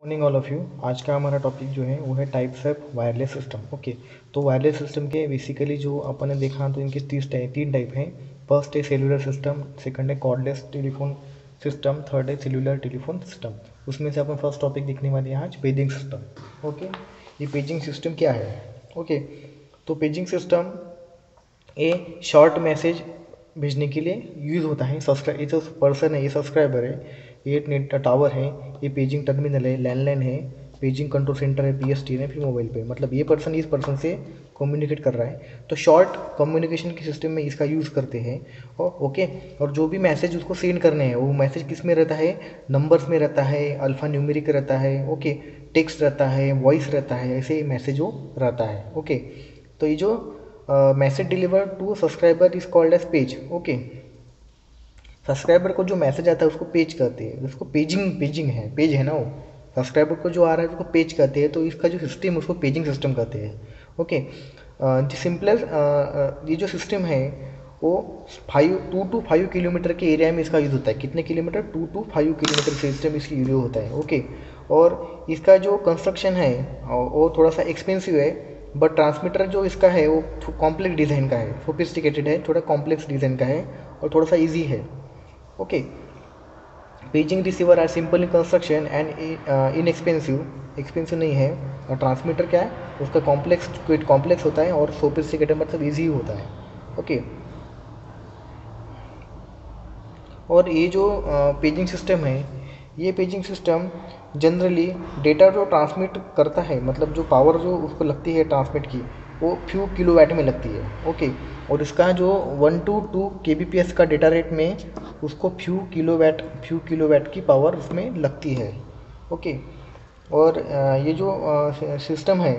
Morning all of you. आज का हमारा टॉपिक जो है वो है types of wireless system. Okay, तो वायरलेस सिस्टम के बेसिकली जो अपन ने देखा तो इनके तीन टाइप हैं। फर्स्ट है सेलुलर सिस्टम, सेकंड है कॉर्डलेस टेलीफोन सिस्टम, थर्ड है सेलुलर टेलीफोन सिस्टम। उसमें से अपन फर्स्ट टॉपिक देखने वाले हैं आज पेजिंग सिस्टम। ओके, ये पेजिंग सिस्टम क्या है? ओके, तो पेजिंग सिस्टम ये शॉर्ट मैसेज भेजने के लिए यूज़ होता है। ये जो पर्सन है, ये सब्सक्राइबर है, ये नेट टावर है, ये पेजिंग टर्मिनल है, लैंडलाइन है, पेजिंग कंट्रोल सेंटर है, पीएसटी है, फिर मोबाइल पे। मतलब ये पर्सन इस पर्सन से कम्युनिकेट कर रहा है, तो शॉर्ट कम्युनिकेशन के सिस्टम में इसका यूज़ करते हैं। और ओके, और जो भी मैसेज उसको सेंड करने हैं वो मैसेज किस में रहता है? नंबर्स में रहता है, अल्फ़ा न्यूमेरिक रहता है, ओके, टेक्स्ट रहता है, वॉइस रहता है, ऐसे मैसेज वो रहता है। ओके, तो ये जो message deliver to subscriber is called as page. Okay, subscriber को जो मैसेज आता है उसको पेज कहते हैं, उसको पेजिंग है, पेज है ना वो। सब्सक्राइबर को जो आ रहा है उसको पेज कहते हैं, तो इसका जो सिस्टम उसको पेजिंग सिस्टम कहते हैं। ओके, सिंपलेस्ट ये जो सिस्टम है वो 2 to 5 किलोमीटर के एरिया में इसका यूज़ होता है। कितने किलोमीटर? 2 to 5 किलोमीटर सिस्टम इसकी यूज होता है। ओके, और इसका जो कंस्ट्रक्शन है वो थोड़ा सा एक्सपेंसिव है, बट ट्रांसमीटर जो इसका है वो कॉम्प्लेक्स डिज़ाइन का है, सोफिस्टिकेटेड है, थोड़ा कॉम्प्लेक्स डिज़ाइन का है और थोड़ा सा ईजी है। Okay, paging receiver are simple in construction and expensive नहीं है। और ट्रांसमीटर क्या है उसका कॉम्प्लेक्स होता है और सोफिस्टिकेटेड मतलब ईजी होता है। ओके, और ये जो पेजिंग सिस्टम है, ये पेजिंग सिस्टम जनरली डेटा जो ट्रांसमिट करता है, मतलब जो पावर जो उसको लगती है ट्रांसमिट की, वो फ्यू किलोवाट में लगती है। ओके, और इसका जो 1 to 2 kbps का डेटा रेट में उसको फ्यू किलोवाट की पावर उसमें लगती है। ओके, और ये जो सिस्टम है,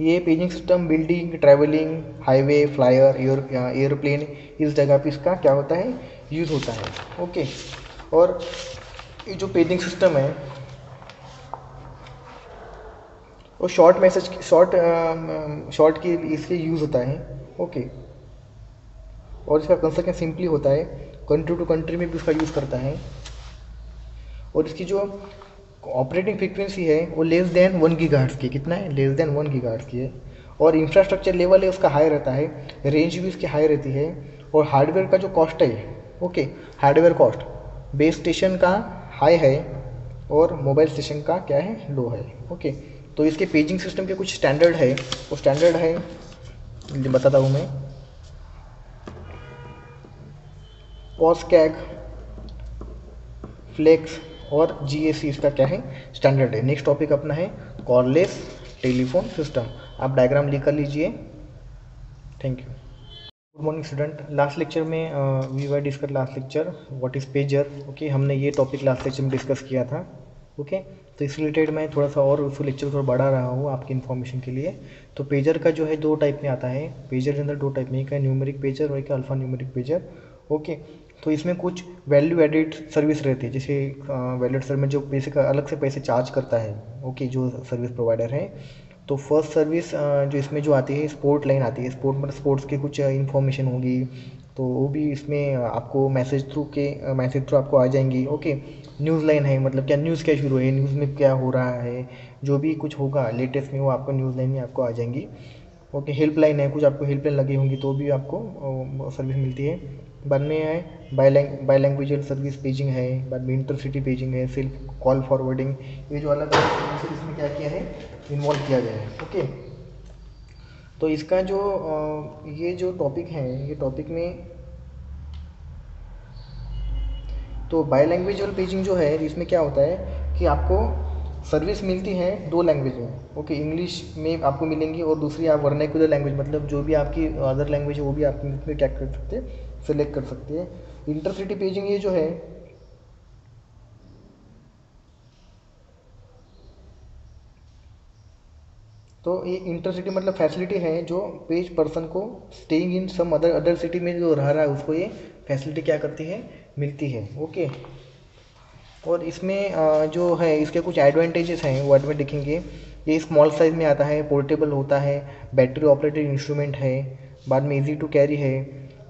ये paging system building, travelling, highway, flyer, airplane, इस जगह पे इसका क्या होता है? यूज़ होता है। ओके, और ये जो पेजिंग सिस्टम है वो शॉर्ट के इसलिए यूज़ होता है। ओके, और इसका कंस्ट्रक्शन सिंपली होता है, कंट्री टू कंट्री में भी उसका यूज़ करता है। और इसकी जो ऑपरेटिंग फ्रीक्वेंसी है वो लेस देन 1 गीगाहर्ट्ज़ की, कितना है? लेस देन 1 गीगाहर्ट्ज़ की है। और इंफ्रास्ट्रक्चर लेवल है उसका हाई रहता है, रेंज भी उसकी हाई रहती है। और हार्डवेयर का जो कॉस्ट है, okay, hardware cost base station का हाई है और मोबाइल स्टेशन का क्या है? लो है। ओके, तो इसके पेजिंग सिस्टम के कुछ स्टैंडर्ड है, वो स्टैंडर्ड है बताता हूँ मैं। पॉस्कैग, फ्लेक्स और जीएसी इसका क्या है? स्टैंडर्ड है। नेक्स्ट टॉपिक अपना है कॉर्डलेस टेलीफोन सिस्टम। आप डायग्राम लिख कर लीजिए। Thank you. Good morning student. Last lecture में we were discuss last lecture what is pager. Okay, हमने ये टॉपिक लास्ट लेक्चर में डिस्कस किया था। ओके, तो इस रिलेटेड मैं थोड़ा सा और उस लेक्चर थोड़ा बढ़ा रहा हूँ आपकी इन्फॉर्मेशन के लिए। तो पेजर का जो है 2 टाइप में आता है। पेजर के अंदर 2 टाइप में, एक है न्यूमेरिक पेजर और एक है अल्फा न्यूमेरिक पेजर। ओके, तो इसमें कुछ वैल्यू एडिड सर्विस रहती है, जैसे वैल्यू एडिड सर्विस में जो पैसे का अलग से पैसे चार्ज करता है। ओके, जो सर्विस प्रोवाइडर है, तो फर्स्ट सर्विस जो इसमें जो आती है, स्पोर्ट लाइन आती है। स्पोर्ट मतलब स्पोर्ट्स की कुछ इन्फॉर्मेशन होगी, तो वो भी इसमें आपको मैसेज थ्रू आपको आ जाएंगी। ओके, न्यूज़ लाइन है, मतलब क्या न्यूज़ क्या शुरू है, न्यूज़ में क्या हो रहा है, जो भी कुछ होगा लेटेस्ट में वो आपको न्यूज़ लाइन में आपको आ जाएंगी। ओके, हेल्पलाइन है, कुछ आपको हेल्पलाइन लगी होंगी तो भी आपको सर्विस मिलती है। बाद में है बाई लैंग्वेजल सर्विस पेजिंग है, बाद में इंटरसिटी पेजिंग है, सेल्फ कॉल फॉरवर्डिंग। ये जो अलग अलग सर्विस इसमें क्या किया है? इन्वॉल्व किया गया है। ओके, तो इसका जो ये जो टॉपिक है, ये टॉपिक में तो बाई लैंग्वेजल पेजिंग जो है इसमें क्या होता है कि आपको सर्विस मिलती है 2 लैंग्वेज में। ओके, इंग्लिश में आपको मिलेंगी और दूसरी आप वर्नाक्युलर लैंग्वेज, मतलब जो भी आपकी अदर लैंग्वेज है वो भी आप इसमें क्या कर सकते हैं? सेलेक्ट कर सकते हैं। इंटरसिटी पेजिंग ये जो है, तो ये इंटरसिटी मतलब फैसिलिटी है जो पेज पर्सन को staying in some other city में जो रह रहा है उसको ये फैसिलिटी क्या करती है? मिलती है। ओके, और इसमें जो है इसके कुछ एडवांटेजेस हैं वो में देखेंगे। ये स्मॉल साइज़ में आता है, पोर्टेबल होता है, बैटरी ऑपरेटेड इंस्ट्रूमेंट है, बाद में इजी टू कैरी है,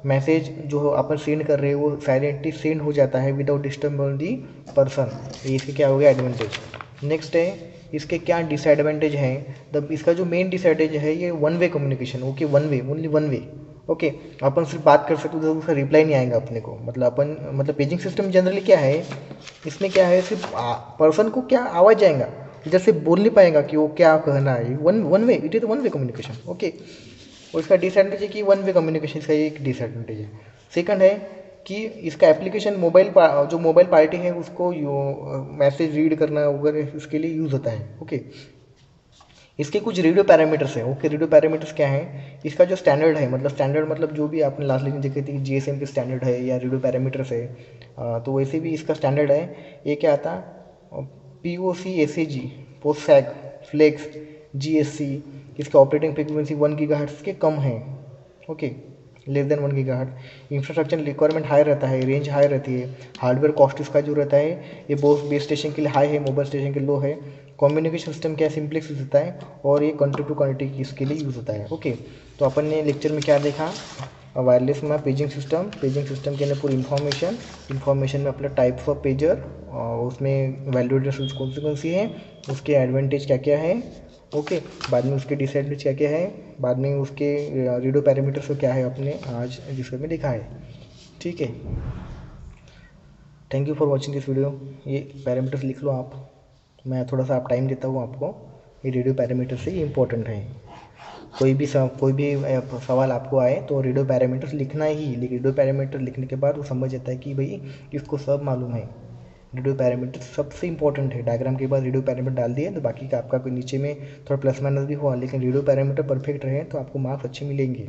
मैसेज जो अपन सेंड कर रहे हैं वो साइलेंटली सेंड हो जाता है without disturb on the person. ये इसके क्या हो गया एडवांटेज। नेक्स्ट है इसके क्या डिसएडवांटेज हैं। तब इसका जो मेन डिसएडवांटेज है ये one way communication. Okay, one way, only one way. Okay, अपन सिर्फ बात कर सकते तो उसका रिप्लाई नहीं आएगा अपने को। मतलब पेजिंग सिस्टम जनरली क्या है, इसमें क्या है सिर्फ पर्सन को क्या आवाज़ जाएगा, इधर से बोल नहीं पाएगा कि वो क्या कहना है। One one way, it is one way communication. Okay, और इसका डिसएडवांटेज है कि वन वे कम्युनिकेशन इसका एक डिसएडवांटेज है। सेकंड है कि इसका एप्लीकेशन जो मोबाइल पार्टी है उसको मैसेज रीड करना वगैरह इसके लिए यूज़ होता है। ओके, इसके कुछ रेडियो पैरामीटर्स हैं। ओके, रेडियो पैरामीटर्स क्या है, इसका जो स्टैंडर्ड है, मतलब स्टैंडर्ड मतलब जो भी आपने लास्ट लेक्चर देखे थे कि जीएसएम के स्टैंडर्ड है या रेडियो पैरामीटर्स है, तो वैसे भी इसका स्टैंडर्ड है। ये क्या आता, POC, पोसैक, फ्लेक्स, GSC। इसका ऑपरेटिंग फ्रिक्वेंसी 1 गीगाहर्ट्ज़ के कम है। Okay, less than 1 gigahertz. Infrastructure requirement high रहता है, रेंज हाई रहती है। हार्डवेयर कॉस्ट इसका जो रहता है ये बेस स्टेशन के लिए हाई है, मोबाइल स्टेशन के लो है। कम्युनिकेशन सिस्टम क्या सिंप्लेक्स यूज होता है और ये कंट्री टू कंट्री इसके लिए यूज़ होता है। ओके, तो अपन ने लेक्चर में क्या देखा, वायरलेस में पेजिंग सिस्टम के अंदर पूरी इन्फॉर्मेशन में अपना टाइप्स ऑफ पेजर, उसमें वैल्यूएशन कौन सी है, उसके एडवांटेज क्या क्या है। ओके, बाद में उसके डिसएडवांटेज क्या क्या है, बाद में उसके रेडियो पैरामीटर्स क्या है अपने आज जिसमें में दिखा है। ठीक है, thank you for watching this video. ये पैरामीटर्स लिख लो आप, मैं थोड़ा सा आप टाइम देता हूँ आपको। ये रेडियो पैरामीटर से इम्पोर्टेंट है। कोई भी सवाल आपको आए तो रेडियो पैरामीटर्स लिखना ही, रेडियो पैरामीटर लिखने के बाद वो समझ जाता है कि भाई इसको सब मालूम है। रेडियो पैरामीटर सबसे इंपॉर्टेंट है। डायग्राम के बाद रेडियो पैरामीटर डाल दिए तो बाकी का आपका कोई नीचे में थोड़ा प्लस माइनस भी हुआ, लेकिन रेडियो पैरामीटर परफेक्ट रहे तो आपको मार्क्स अच्छे मिलेंगे।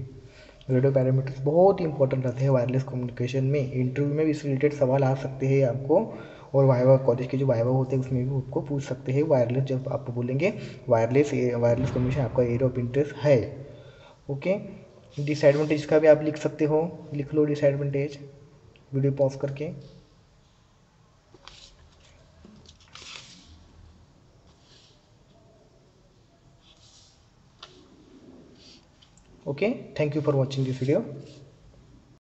रेडियो पैरामीटर्स बहुत इंपॉर्टेंट रहते हैं वायरलेस कम्युनिकेशन में। इंटरव्यू में भी इससे रिलेटेड सवाल आ सकते हैं आपको, और वाइवा कॉलेज के जो वाइवा होते हैं उसमें भी आपको पूछ सकते हैं। वायरलेस जब आप बोलेंगे वायरलेस कम्युनिकेशन आपका एरिया ऑफ इंटरेस्ट है। ओके, डिसएडवांटेज का भी आप लिख सकते हो, लिख लो डिसएडवांटेज वीडियो पॉज करके। Okay, thank you for watching this video.